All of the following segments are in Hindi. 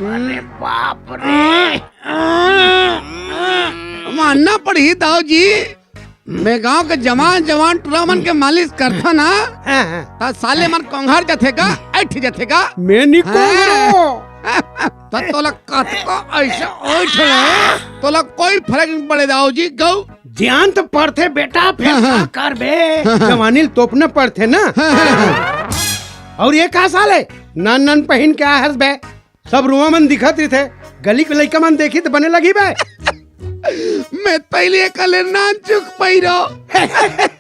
अरे बाप रे, मानना पड़ी दाऊ जी, मैं गांव के जवान जवान टूरा मन के मालिश करता ना, ता साले मन कोंघार जथेगा, ऐठ जथेगा। मैं नहीं कोंघरो। तो तोला कतको ऐसे ओठ रहे, तोला कोई फर्क नहीं पड़े दाऊ जी। गौ ध्यान तो पड़ते बेटा, फिर क्या कर बे, जवानी तोपने पड़ते ना। और ये कहा साले नन नन पहन के आया बे, सब रुआ मन दिखत रही थे, गली के लड़का मन देखी तो बने लगी बे। मैं पहले कले ना चुक पाई रहो।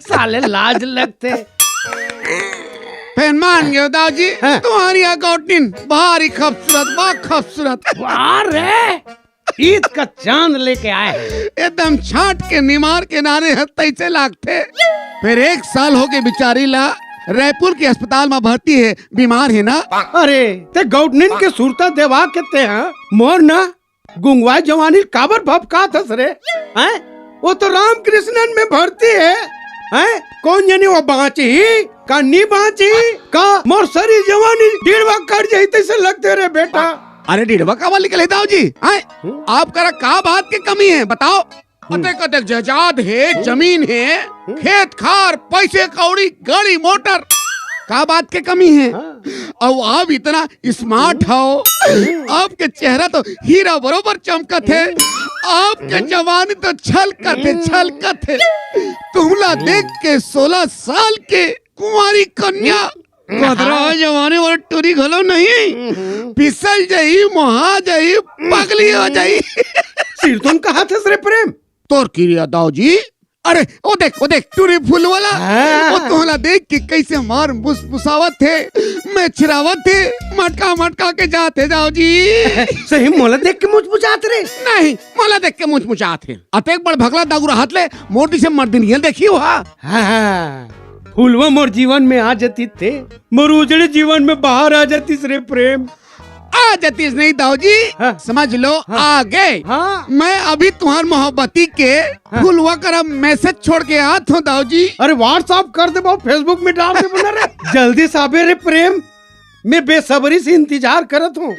साले लाज लगते। फिर मान गयो दाऊ जी, तुम्हारी अगौटिन भारी खूबसूरत, बहुत खूबसूरत। वाह रे, ईद का चांद लेके आए हैं। एकदम छाट के निमार के नारे हत्ते से लागते। फिर 1 साल हो गए बिचारी ला रायपुर के अस्पताल में भर्ती है, बीमार है ना। अरे ते गौटनिन के सुरता देवा कहते हैं, मोर ना गुंगवाई जवानी काबर भप का थस रे हैं? वो तो रामकृष्णन में भर्ती है हैं? कौन जाने वो बाँची का नहीं बाँची का, मोर सारी जवानी डेढ़वा कर जाई तैसे लगते रे बेटा। अरे डेढ़वा का वाली के दाऊ जी, आप करा का बात की कमी है बताओ। कते जायदाद है, जमीन है, खेत खार, पैसे कौड़ी, गाड़ी मोटर, का बात की कमी है। और आप इतना स्मार्ट हो, आपके चेहरा तो हीरा बरोबर चमकत है, आपके जवानी तो छलकत है। तुमला देख के 16 साल के कुंवारी कन्या कदरा जवानी और टूरी घलो नहीं, फिसल जाई, मोहा जाई, पगली हो जाई। सिर तुम कहा थे रे प्रेम तोर किरिया दाऊ जी। अरे वो देख टूरी फूल वाला, वो तोहला देख के कैसे मार मुसावत थे, मैं छिरावत थे, मटका के जाते दाऊ जी। सही मोला देख के मुचमुचात रे? नहीं, मोला देख के मुचमुचात है। अतेक बड़ भगला दागुरा हाथ ले मोटी से मर्दिनिया देखी हुआ। फूलवा मोर जीवन में आ जाती थे, मोर उजड़े जीवन में बाहर आ जाती रे प्रेम। आ जातीस नहीं दाऊ जी, समझ लो आ गए। मैं अभी तुम्हार मोहब्बती के फुलवा कर मैसेज छोड़ के आत हूँ दाऊ जी। अरे व्हाट्सएप कर दे, फेसबुक में डाल दे बना रे। जल्दी साबे रे प्रेम, मैं बेसब्री से इंतजार करत हूँ।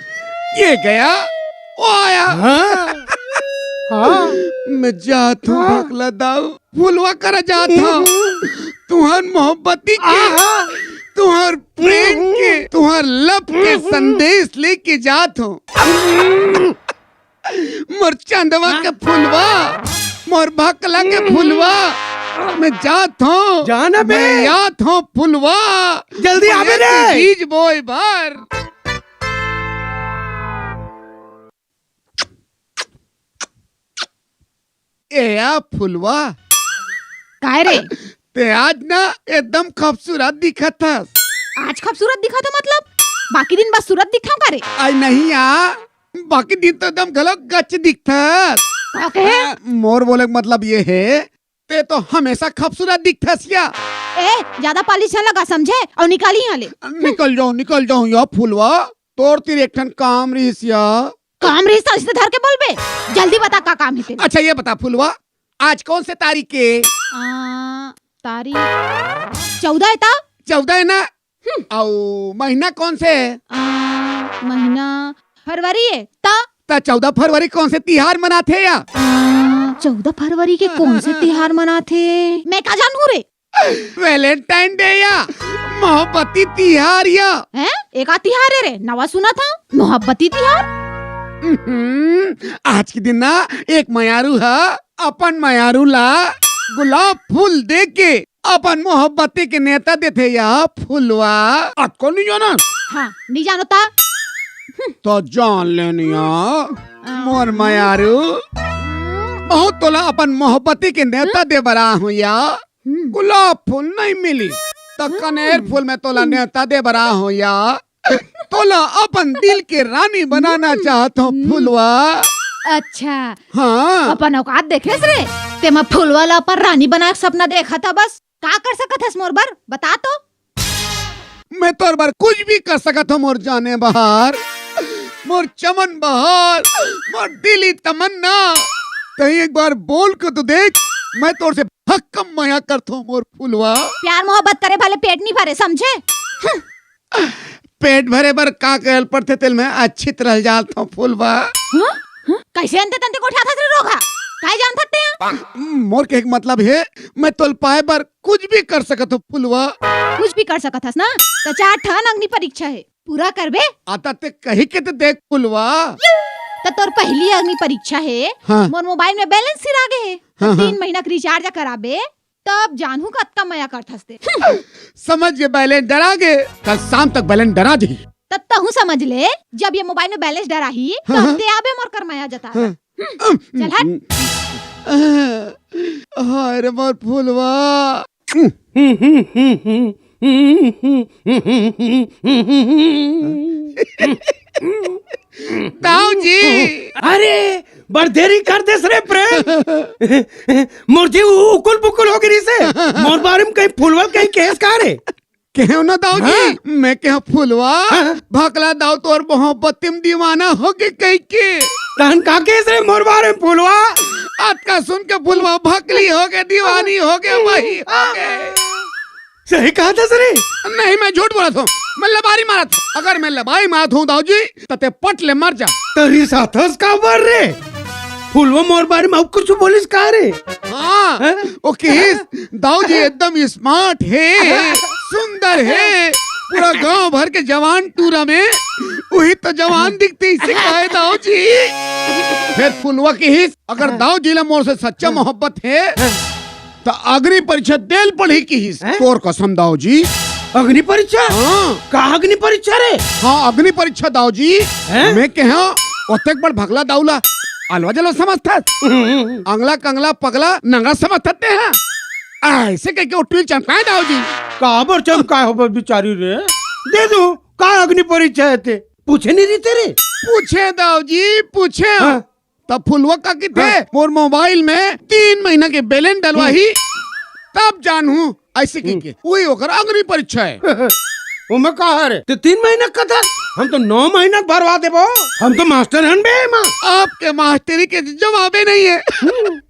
ये गया वो आया। मैं जात हूँ भगला दाऊ, फुलवा कर जात हूँ तुम्हार मोहब्बती के, तुम्हार प्रेम के, तुम्हार लब के संदेश लेके जात हूँ। मोर चंदवा के फुलवा, मोर भकला के फुलवा, मैं जात हूँ, जाना बे, मैं याद हूँ फुलवा, जल्दी आवे रे, बीज बोए बार। ए आ फुलवा काय रे? ते आज ना एकदम खूबसूरत दिखत था। आज खूबसूरत दिखा तो मतलब बाकी दिन बस सूरत दिखाऊं का रे? आई नहीं आ, बाकी दिन तो एकदम गलत गच दिखता। मोर बोले मतलब ये है, ते तो हमेशा खूबसूरत दिखता सिया। ए ज्यादा पॉलिश न लगा समझे, और निकाली यहाँ ले। निकल जाऊं या फुलवा, तोर तेरे एक ठन काम रिसिया। काम रिश्ता इससे धर के बोल बे, जल्दी बता का काम है तेरा। अच्छा ये बता फुलवा, आज कौन से तारीख है? तारीख 14 है ता? 14 है ना। और महीना कौन से है? महीना फरवरी है ता? 14 फरवरी कौन से तिहार मनाते या? 14 फरवरी के कौन से तिहार मनाते? मैं क्या जानू रे? वैलेंटाइन डे या मोहब्बती तिहार या? हैं? एक आ तिहार है रे, नवा सुना था मोहब्बती तिहार। आज के दिन ना एक मयारू है, अपन मयारू ला गुलाब फूल दे के अपन मोहब्बती के नेता देते या फुलवा। आपको नहीं जाना? हाँ नहीं जानो ता? तो जान लेनिया मोर मयारू, बहुत तोला अपन मोहब्बती के नेता दे बरा हूँ या। गुलाब फूल नहीं मिली तो कनेर फूल में तोला नेता दे बरा हूँ या। तोला अपन दिल के रानी बनाना चाहता हूँ फुलवा। अच्छा हाँ, अपन औकात देखे रे, ते मैं फुलवाला पर रानी बना सपना देखा था, बस का कर सकत है मोर बर बता तो। मैं तोर बार कुछ भी कर सकता हूँ मोर जाने बहार, मोर चमन बहार, मोर दिली तमन्ना। कहीं एक बार बोल के तो देख, मैं तोर से हक्कम माया करता हूँ मोर फुलवा। प्यार मोहब्बत करे भले पेट नहीं भरे समझे। पेट भरे बर का कहल पड़ते तेल में अच्छी तरह जात हूँ फुलवा। हाँ? हाँ? कैसे अंते तंते कोठा था रोगा काय जान सकते हैं? मोर के एक मतलब है मैं तोल पाए बर कुछ भी कर सकत हूँ फुलवा। कुछ भी कर सकत हस ना तो 4 ठन अग्नि परीक्षा है पूरा करबे आता ते कही के ते देख फुलवा। तो तोर पहली अग्नि परीक्षा है। हाँ। मोर मोबाइल में बैलेंस सिरा गे है हाँ, 3 महीना का रिचार्ज कराबे तब जानू कत्ता मया करत हसते। समझ के बैलेंस डरा गे कल शाम तक बैलेंस डरा दी। तब तहु समझ ले जब ये मोबाइल में बैलेंस डरा ही हाँ। तब ते आबे मोर कर मया जता है। चल हट। हाय रे मोर फुलवा। ताऊ जी अरे बड़ देरी कर देस रे प्रेम। मुर्जी उकुल पुकुल हो गिरी से मोर बारे में कहीं फुलवा कहीं केस का रे क्यों ना दाऊ जी हाँ? मैं क्या फुलवा भकला दाऊ तो और मोहब्बत में दीवाना हो के कहीं के तहन का केस रे मोर बारे में फुलवा। आज का सुन के फुलवा भकली हो गए दीवानी हो गए वही हो गए। सही कहा था सरे। नहीं मैं झूठ बोला था मैं लबारी मारा था। अगर मैं लबारी मारा था दाऊ जी तो ते पट ले मर जा। तरी साथस का बर रे फुलवा मोर बारे में अब कुछ बोलिस का रे। हाँ हैं? ओ किस दाऊ जी एकदम स्मार्ट है सुंदर है पूरा गांव भर के जवान टूरा में वही तो जवान दिखते इसे कहे दाऊ जी। फिर फुलवा की हिस्स अगर दाऊ जी ला मोर से सच्चा मोहब्बत है तो अग्नि परीक्षा देल पड़ी की हिस्स तोर कसम दाऊ जी। अग्नि परीक्षा हाँ का अग्नि परीक्षा रे। हाँ अग्नि परीक्षा दाऊ जी हैं? मैं कहा ओतेक बड़ भगला दाऊला अलवा जलो समझता अंगला कंगला पगला नंगा समझते हैं ऐसे कह के उठली चमकाए दाऊ जी। का बर चमकाए हो बिचारी रे दे दू का अग्नि परीक्षा है ते पूछे नहीं रही तेरे। पूछे दाऊ जी पूछे हाँ। तब फुलवा का की थे मोर मोबाइल में 3 महीना के बैलेंस डलवाही तब जानू ऐसे की वही होकर अग्नि परीक्षा है। वो मैं कहा रे ते 3 महीना का था हम तो 9 महीना भरवा देबो हम तो मास्टर हन बे मां। आपके मास्टरी के जवाबे नहीं है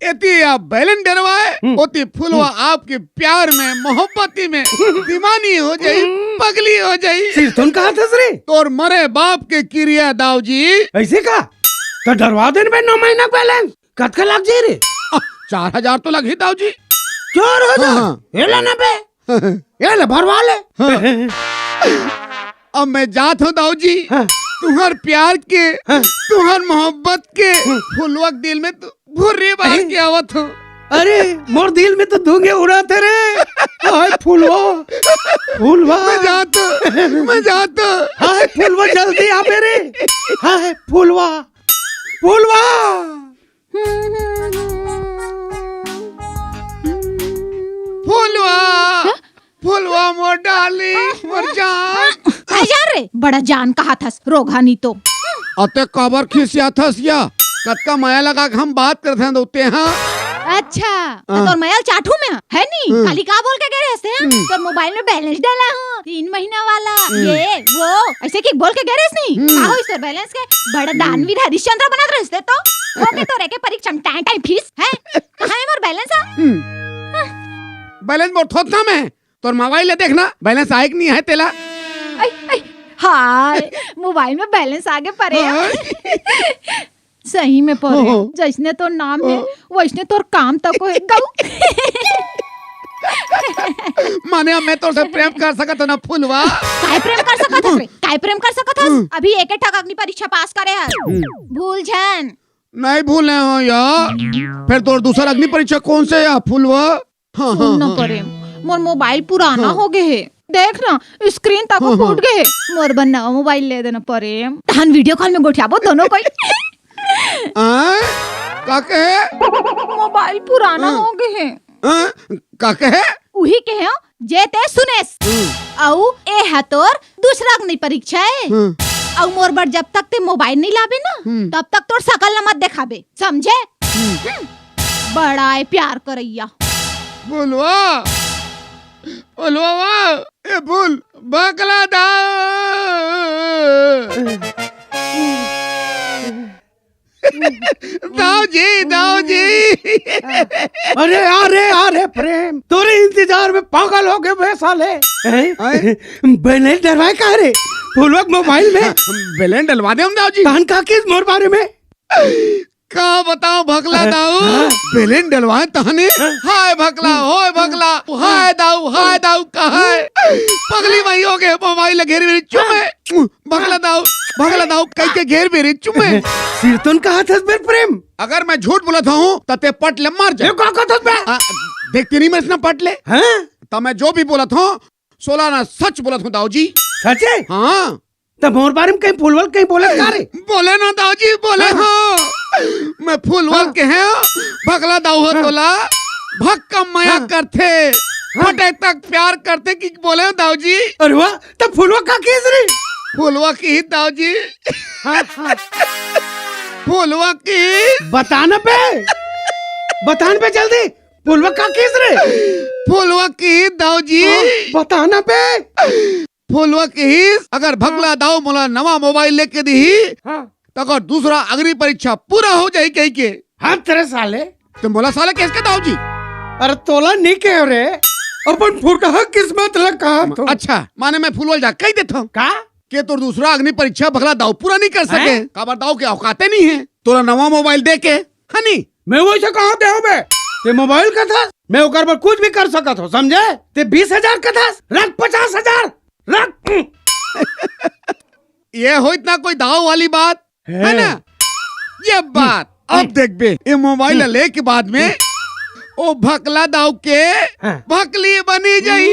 इतनी आप बैलेंस डलवाए होती फुलवा आपके प्यार में मोहब्बती में दीवानी हो जाई पगली हो जाई। सिर तुम कहा था रे तोर मरे बाप के क्रिया दाऊ जी ऐसे का तो डरवा देन बे 9 महीना बैलेंस कत का लग जाए रे। 4000 तो लगी दाऊ जी। 4000 हाँ। ये लेना बे ये ले भरवा ले। अब मैं जात हूँ दाऊ जी हाँ। तुम्हार प्यार के हाँ। तुम्हार मोहब्बत के फुलवा के दिल में भुर्री बार की आवत हो। अरे मोर दिल में तो धुंगे उड़ाते रे। हाय फुलवा फुलवा मैं जाता हाय फुलवा जल्दी आ मेरे हाय फुलवा फुलवा। फुलवा फुलवा मोर डाली मोर जान। आजा रे बड़ा जान कहा था रोगानी तो अते कबर खिसिया थस या कतका माया लगा के हम बात करते हैं दोते हाँ। अच्छा तो तोर मयल चाठू में है नी खाली का बोल के गए रहते हैं तोर मोबाइल में बैलेंस डाला हूँ 3 महीना वाला ये वो ऐसे की बोल के गए रहते नहीं आओ इस बैलेंस के बड़ा दानवीर हरिश्चंद्र बना रहते तो ओके तो रेके परीक्षा में टाइम टाइम फीस है कहाँ है मोर बैलेंस बैलेंस मोर थोतना में तोर मोबाइल ले देखना बैलेंस आए कि नहीं है तेला। हाय मोबाइल में बैलेंस आगे पड़े सही में पड़े जैसने तो नाम है वैसने तोर काम तक है गऊ। माने मैं तो से प्रेम कर सकत ना फुलवा। काय प्रेम कर सकत हस रे काय प्रेम कर सकत हस अभी एक ठक अग्नि परीक्षा पास करे है भूल जान नहीं भूले हो यार फिर तोर दूसरा अग्नि परीक्षा कौन से या फुलवा। हाँ हाँ सुन प्रेम मोर मोबाइल पुराना हो गए है देख ना स्क्रीन तक फूट गए है मोर बनना मोबाइल ले देना प्रेम तहन वीडियो कॉल में गोठियाबो दोनों कोई। का कहे मोबाइल पुराना हो गए है का कहे उही कहे जे ते सुनेस औ ए है तोर दूसरा अग्नि परीक्षा है औ मोर बर जब तक ते मोबाइल नहीं लाबे ना तब तक तोर शकल न मत दिखाबे समझे। बड़ा है प्यार करैया फुलवा फुलवा ए फुल बकला दा दाऊ जी अरे प्रेम तोरे इंतजार में पागल हो गए बे साले। बैलेंस डरवाए का रे फुलवा के मोबाइल में बैलेंस डलवा दे हम दाऊ जी। कान का किस मोर बारे में का बताओ भगला दाऊ, बैलेंस डलवाए तहने हाय भगला होय भगला हाय दाऊ कहा है पगली वही हो गए मोबाइल घेर मेरी चुमे भगला दाऊ कई के घेर मेरी चुमे सिरतोन कहा था बे प्रेम अगर मैं झूठ बोलत हूँ तो ते पट ले मार ये जाए। का कहत बे देखते नहीं मैं इसना पट ले हैं तो मैं जो भी बोलत हूँ 16 ना सच बोलत हूँ दाऊ जी। सचे हाँ तब मोर बारे में कहीं फुलवल कहीं बोले का रे बोले ना दाऊ जी बोले हाँ मैं फुलवल के हैं भगला दाऊ हो तोला भक्का माया करते फटे तक प्यार करते कि बोले हो दाऊ जी। अरे वाह तब फुलवा का किस रे फुलवा की ही दाऊ जी फुलवा की बताना पे जल्दी फुलवा का किस रे फुलवा की ही दाऊ जी बताना पे फुलवा की ही अगर भगला दाऊ मोला नवा मोबाइल लेके दी हाँ तो अगर दूसरा अग्नि परीक्षा पूरा हो जाए कहीं के हाँ तेरे साले तो मोला साले कैसे दाऊ जी। अरे तोला नहीं कह रे अपन फुटहा किस्मत लग कहा तो अच्छा माने मैं फुलवल जा कही देता हूँ का के तो दूसरा अग्नि परीक्षा भगला दाऊ पूरा नहीं कर सके हैं? काबर दाऊ के औकाते नहीं है तोरा नवा मोबाइल दे के हनी मैं वैसे कहा दे बे ते मोबाइल का था मैं ओकर पर कुछ भी कर सकत हो समझे ते 20,000 का था रख 50,000 रख ये हो इतना कोई दाऊ वाली बात है ना ये बात अब देख बे ये मोबाइल ले के बाद में ओ भकला दाऊ के भकली बनी जाई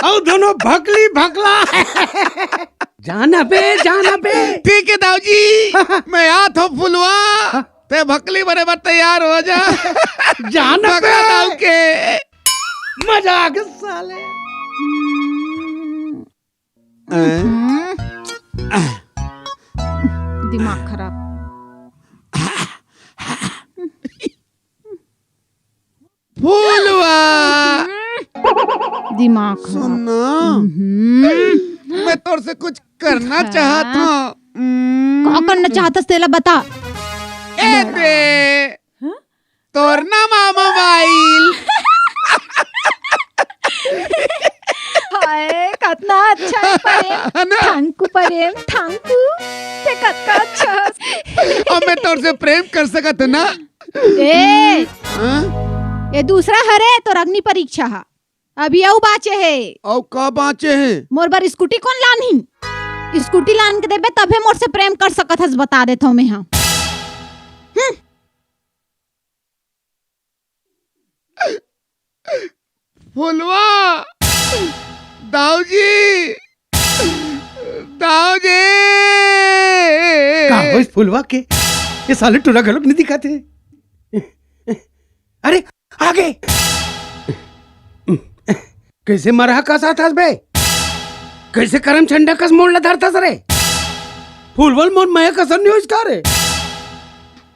और दोनों भकला जाना बे ठीक है दाऊ जी मैं आत हूँ फुलवा ते भकली बने पर तैयार हो जा जाना भकला दाऊ बे के मजाक साले दिमाग खराब। फुलवा दिमाग खराब। सुनना मैं तोर से कुछ करना चाहता हूँ। क्या करना चाहता तेला बता। ए बे तोर नामा मोबाइल हाय कितना अच्छा है प्रेम। प्रेम थैंकू ते कितना अच्छा। अब मैं तोर से प्रेम कर सकत ना ए हाँ? ये दूसरा हरे तो अग्नि परीक्षा है अभी आऊ बाचे है और का बाचे हैं मोर बार स्कूटी कौन लानी स्कूटी लान के देबे तबे मोर से प्रेम कर सकत हस बता देता हूँ मैं। हाँ फुलवा दाऊ जी का हो इस फुलवा के ये साले टुरा गलत नहीं दिखाते अरे आगे कैसे मरहा का साथ हस बे कैसे करम छंडा कस मोड़ ला धरता रे फुलवल मोर मैं कसर नहीं हो इसका रे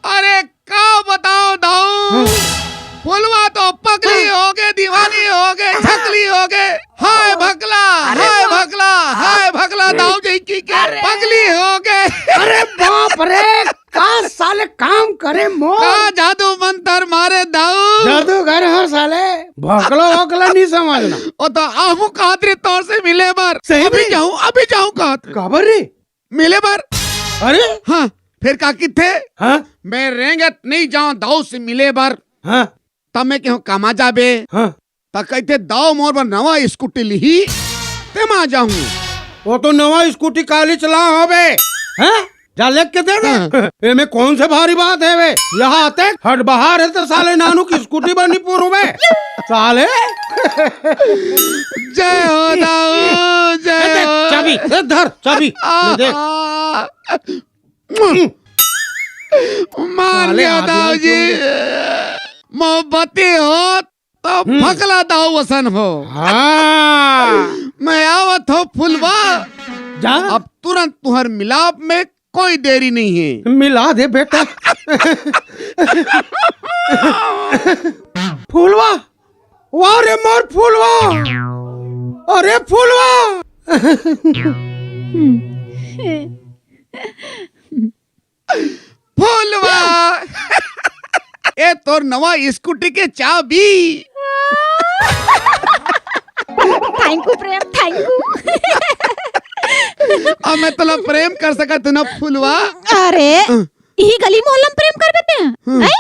अरे का बताओ दाऊ फुलवा तो पगली हो गए दीवानी हो गए छकली हो गए हाय भगला दाऊ जी की के पगली हो गए। अरे बाप रे का साले काम करे मोर का जादू मंतर मारे दाऊ जादूगर हर साले भोकला नहीं समझना ओ तो आहू कादरी तौर से मिले बार सही अभी में? जाऊं कादरी काबर रे मिले बार अरे हाँ फिर का किथे हाँ मैं रेंगत नहीं जाऊं दाऊ से मिले बार हाँ तब मैं क्यों कामा जाबे हाँ ता कहते दाऊ मोर पर नवा स्कूटी ली ते मा जाऊं वो तो नवा स्कूटी काली चला हो बे हैं जा लेक के दे दे ये में कौन से भारी बात है वे यहाँ आते हट बाहर है तो साले नानू की स्कूटी बनी पूरू में साले जय हो दाऊ जय हो चाबी धर चाबी ले देख मान साले लिया आदमी दाऊ जी मोहब्बती हो तो भगला दाऊ वसन हो। हाँ मैं आवत हो फुलवा जा अब तुरंत तुहर मिलाप में कोई देरी नहीं है। मिला दे बेटा फूलवा वाह रे मोर फूलवा अरे फूलवा फुलवा ए तोर नवा स्कूटी के चाबी thank you Prem thank you. अब मैं तोला प्रेम कर सकत न फुलवा। अरे यही गली मोहल्ला में प्रेम कर देते हैं हैं?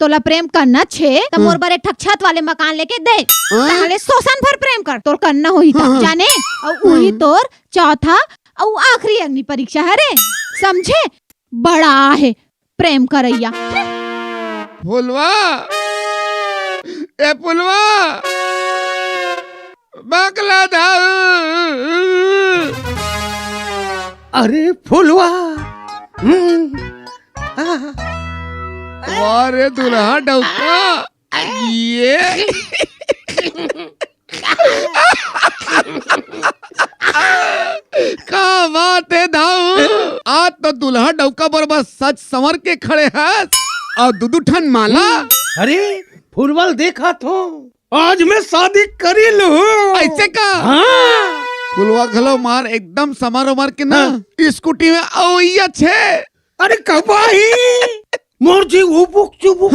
तोला प्रेम करना छे तो मोर बारे ठक छत वाले मकान लेके दे, ताले शोषण भर प्रेम कर तोर करना होई था जाने। और वही तोर चौथा और आखिरी अग्नि परीक्षा है रे, समझे? बड़ा है प्रेम करैया। फुलवा ए फुलवा बकला दा। अरे फुलवा वारे दुल्हा डौका ये का बात है दाऊ। आज तो दुल्हा डौका बरबर सच संवर के खड़े हैं और दुदू ठन माला। अरे फुलवल देखा तो आज मैं शादी करी लूं। ऐसे का? हाँ। फुलवा घलो मार एकदम समार उमर के ना स्कूटी में औइया छे। अरे कबाही मोर जी उबुक चुबुक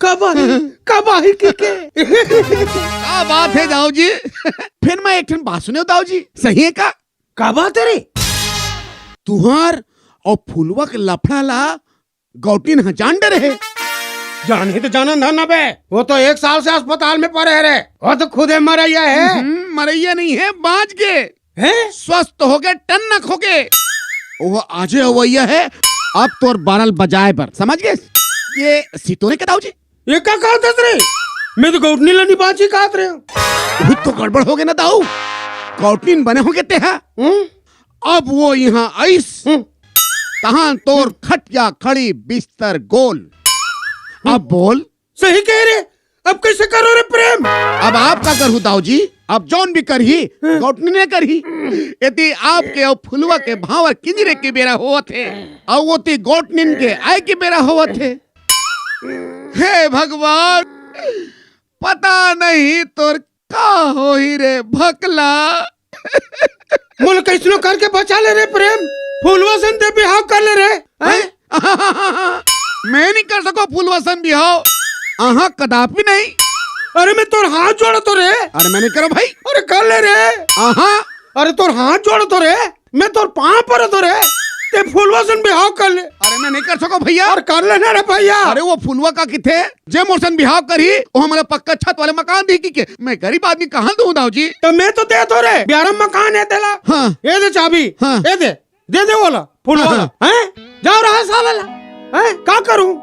कबाही के का बात है दाऊ जी। फिर मैं एक ठन बात सुने दाऊ जी, सही है का? का बात है रे? तुहार और फुलवा के लफड़ा ला गौटीन हजान डर है। जाने तो जाना ना ना बे, वो तो 1 साल से अस्पताल में पड़े है रे। वो तो खुदे मरैया है। मरैया नहीं है, बाज के हैं? स्वस्थ हो गए, टन्नक हो गए। वो आजे अवैया है अब तोर 12 बजाए पर, समझ गए? ये सितोरे के दाऊ जी ये क्या कहत रे? मैं तो गौटनी लनी बाजी कहत रे। वही तो गड़बड़ हो गए ना दाऊ। गौटीन बने होंगे ते है। अब वो यहाँ आइस तहां तोर खटिया खड़ी बिस्तर गोल। अब बोल। सही कह रे, अब कैसे करो रे प्रेम? अब आप का करहु दाऊ जी, अब जौन भी करही गौटनी ने करही। यदि आपके और फुलवा के भावर किंजरे के बेरा होवत है और वो ती गौटनिन के आय के बेरा होवत है। हे भगवान, पता नहीं तोर का होही रे भकला। मोल कैसनो करके बचा ले रे प्रेम। फुलवा से दे बिहाव कर ले रे। मैं नहीं कर सको फुलवा सन बिहाव, आहा कदापि नहीं। अरे मैं तोर हाथ जोड़ तो रे। अरे मैंने करो भाई। अरे कर ले रे। आहा अरे तोर हाथ जोड़ तो रे, मैं तोर पाँव पर तो रे। ते फुलवा से बिहाव कर ले। अरे मैं नहीं कर सको भैया। और कर लेना रे भैया। अरे वो फुलवा का किथे जे मोरसन बिहाव करी वो हमारे पक्का छत वाले मकान दी के मैं गरीब आदमी कहाँ दूं दाऊ जी। तो मैं तो दे तो रे, 11 मकान है तेला। हाँ। ये दे चाबी। हाँ। ये दे बोला फुलवा। हैं? जाओ रहा साला ला। हैं? क्या करूं?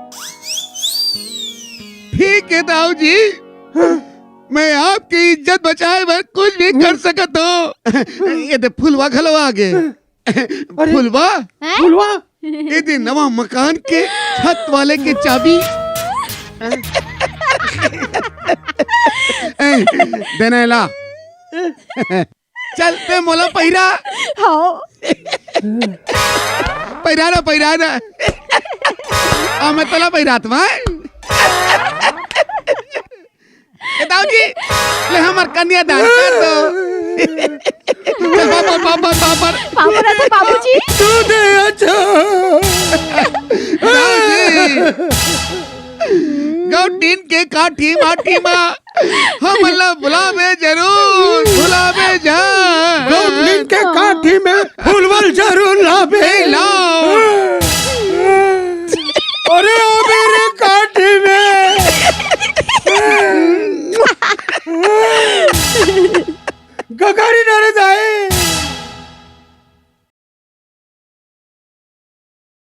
ठीक है दाऊ जी। मैं आपकी इज्जत बचाए मैं कुछ भी कर सकत हूँ। ये दे फुलवा घलो आगे। फुलवा फुलवा ये दे नवा मकान के छत वाले के चाबी। देना ला। चलते मोला पहिरा। हाँ पहिराना आ मैं तला पहिरात दाऊ जी ले हमार कन्या दान कर दो। पापा तो बाबूजी तू दे अच्छा। दाऊ जी गौटीन के काठी माठी माँ हम अल्लाह बुलावे जरूर बुलावे जा। गौटनी के काठी में फुलवल जरूर लावे लाओ। अरे ओ मेरे काठी में गगारी डरे जाए।